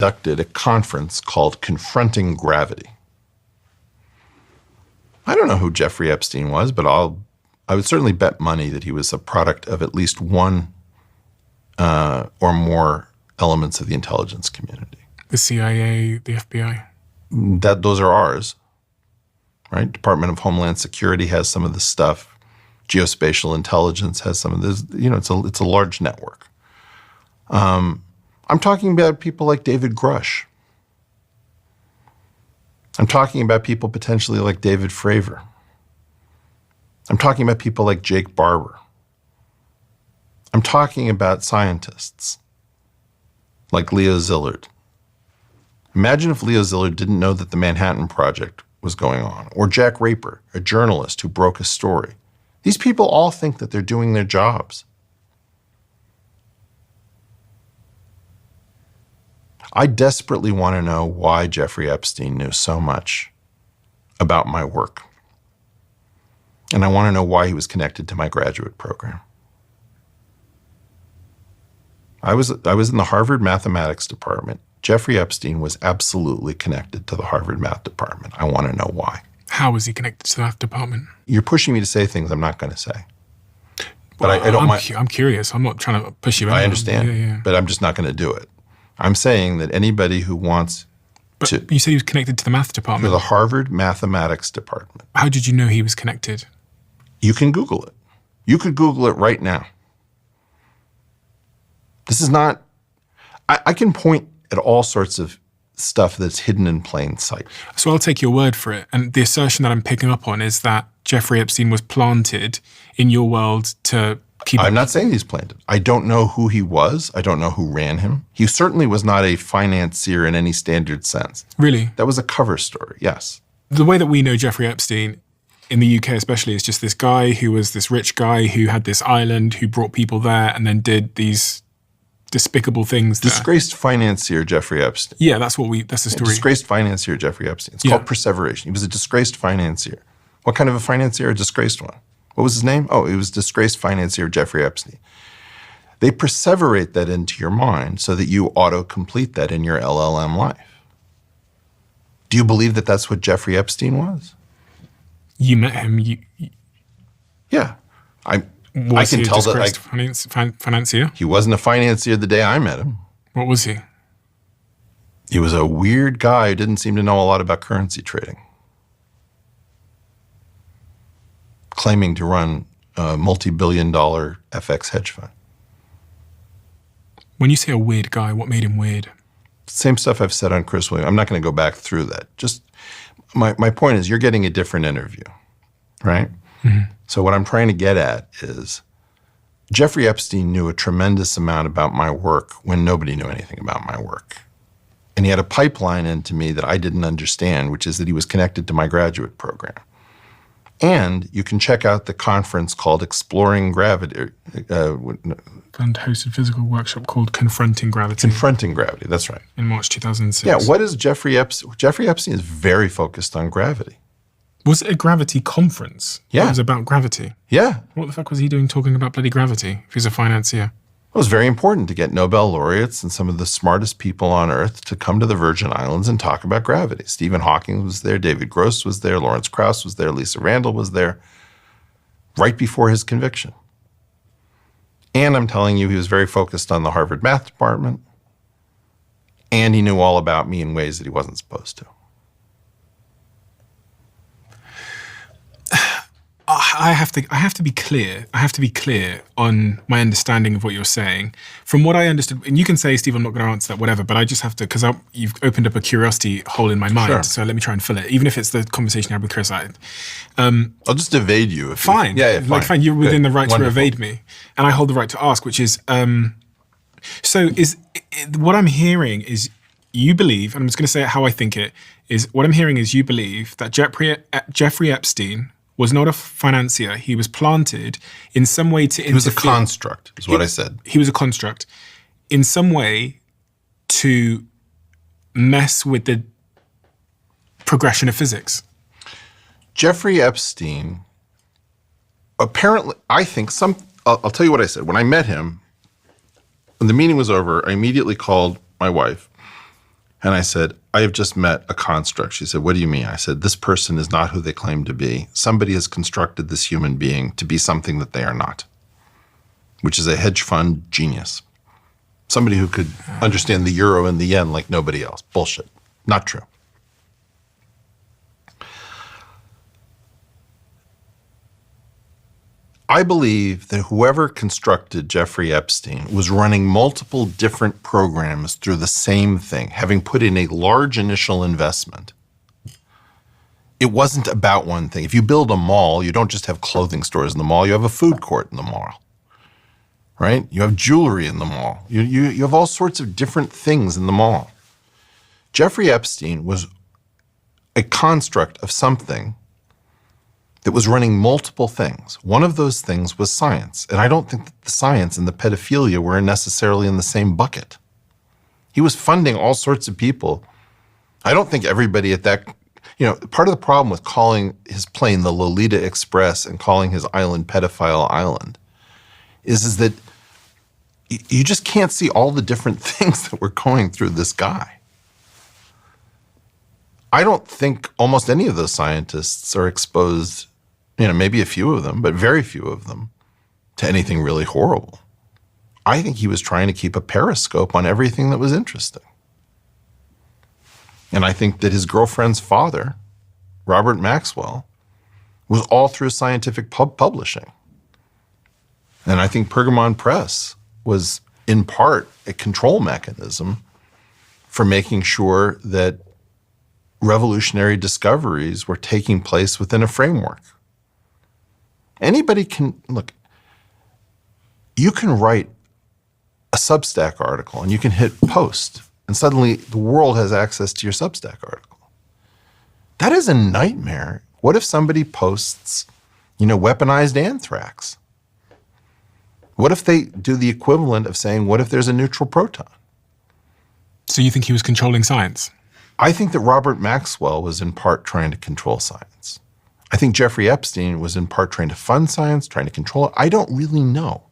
conducted a conference called Confronting Gravity. I don't know who Jeffrey Epstein was, but I would certainly bet money that he was a product of at least one or more elements of the intelligence community. The CIA, the FBI? Those are ours, right? Department of Homeland Security has some of this stuff. Geospatial intelligence has some of this. It's a large network. I'm talking about people like David Grush. I'm talking about people potentially like David Fravor. I'm talking about people like Jake Barber. I'm talking about scientists like Leo Szilard. Imagine if Leo Szilard didn't know that the Manhattan Project was going on, or Jack Raper, a journalist who broke a story. These people all think that they're doing their jobs. I desperately want to know why Jeffrey Epstein knew so much about my work. And I want to know why he was connected to my graduate program. I was in the Harvard mathematics department. Jeffrey Epstein was absolutely connected to the Harvard math department. I want to know why. How was he connected to the math department? You're pushing me to say things I'm not going to say. But Well, I don't mind. I'm curious. I'm not trying to push you. I understand, Yeah. but I'm just not going to do it. I'm saying that anybody who wants to You said he was connected to the math department. the Harvard mathematics department. How did you know he was connected? You can Google it. You could Google it right now. This is not, I can point at all sorts of stuff that's hidden in plain sight. So I'll take your word for it. And the assertion that I'm picking up on is that Jeffrey Epstein was planted in your world to keep... I'm not saying he's planted. I don't know who he was. I don't know who ran him. He certainly was not a financier in any standard sense. Really? That was a cover story, yes. The way that we know Jeffrey Epstein, in the UK especially, is just this guy who was this rich guy who had this island, who brought people there and then did these despicable things there. Disgraced financier Jeffrey Epstein. Yeah, that's the story. Disgraced financier Jeffrey Epstein. It's called perseveration. He was a disgraced financier. What kind of a financier? A disgraced one. What was his name? Oh, it was disgraced financier Jeffrey Epstein. They perseverate that into your mind so that you auto-complete that in your LLM life. Do you believe that that's what Jeffrey Epstein was? You met him. Yeah. Was I can he a tell that disgraced financier? he wasn't a financier the day I met him. What was he? He was a weird guy who didn't seem to know a lot about currency trading. Claiming to run a multi-billion-dollar FX hedge fund. When you say a weird guy, what made him weird? Same stuff I've said on Chris Williams. I'm not going to go back through that. Just my point is you're getting a different interview, right? Mm-hmm. So what I'm trying to get at is Jeffrey Epstein knew a tremendous amount about my work when nobody knew anything about my work. And he had a pipeline into me that I didn't understand, which is that he was connected to my graduate program. And you can check out the conference called Exploring Gravity. And hosted a physical workshop called Confronting Gravity. Confronting Gravity, that's right. In March 2006. Yeah, what is Jeffrey Epstein? Jeffrey Epstein is very focused on gravity. Was it a gravity conference? Yeah. It was about gravity? Yeah. What the fuck was he doing talking about bloody gravity if he's a financier? It was very important to get Nobel laureates and some of the smartest people on Earth to come to the Virgin Islands and talk about gravity. Stephen Hawking was there, David Gross was there, Lawrence Krauss was there, Lisa Randall was there, right before his conviction. And I'm telling you, he was very focused on the Harvard math department, and he knew all about me in ways that he wasn't supposed to. I have to be clear. I have to be clear on my understanding of what you're saying. From what I understood, and you can say, Steve, I'm not going to answer that, whatever, but I just have to, because you've opened up a curiosity hole in my mind, Sure. So let me try and fill it, even if it's the conversation I had with Chris. I'll just evade you. Fine. Yeah, fine. Like, fine, you're within the right Wonderful. to evade me, and I hold the right to ask, which is, what I'm hearing is you believe, and I'm just going to say it how I think it, is what I'm hearing is you believe that Jeffrey Epstein was not a financier. He was planted in some way to interfere. He was a construct, is what I said. He was a construct in some way to mess with the progression of physics. Jeffrey Epstein, apparently, I think I'll tell you what I said. When I met him, when the meeting was over, I immediately called my wife And I said, I have just met a construct. She said, what do you mean? I said, this person is not who they claim to be. Somebody has constructed this human being to be something that they are not, which is a hedge fund genius. Somebody who could understand the euro and the yen like nobody else. Bullshit. Not true. I believe that whoever constructed Jeffrey Epstein was running multiple different programs through the same thing, having put in a large initial investment. It wasn't about one thing. If you build a mall, you don't just have clothing stores in the mall, you have a food court in the mall, right? You have jewelry in the mall. You have all sorts of different things in the mall. Jeffrey Epstein was a construct of something that was running multiple things. One of those things was science. And I don't think that the science and the pedophilia were necessarily in the same bucket. He was funding all sorts of people. I don't think everybody at that, part of the problem with calling his plane the Lolita Express and calling his island Pedophile Island is that you just can't see all the different things that were going through this guy. I don't think almost any of those scientists are exposed, maybe a few of them, but very few of them, to anything really horrible. I think he was trying to keep a periscope on everything that was interesting. And I think that his girlfriend's father, Robert Maxwell, was all through scientific publishing. And I think Pergamon Press was, in part, a control mechanism for making sure that revolutionary discoveries were taking place within a framework. Anybody can, look, you can write a Substack article and you can hit post and suddenly the world has access to your Substack article. That is a nightmare. What if somebody posts, weaponized anthrax? What if they do the equivalent of saying, what if there's a neutral proton? So you think he was controlling science? I think that Robert Maxwell was in part trying to control science. I think Jeffrey Epstein was in part trying to fund science, trying to control it. I don't really know.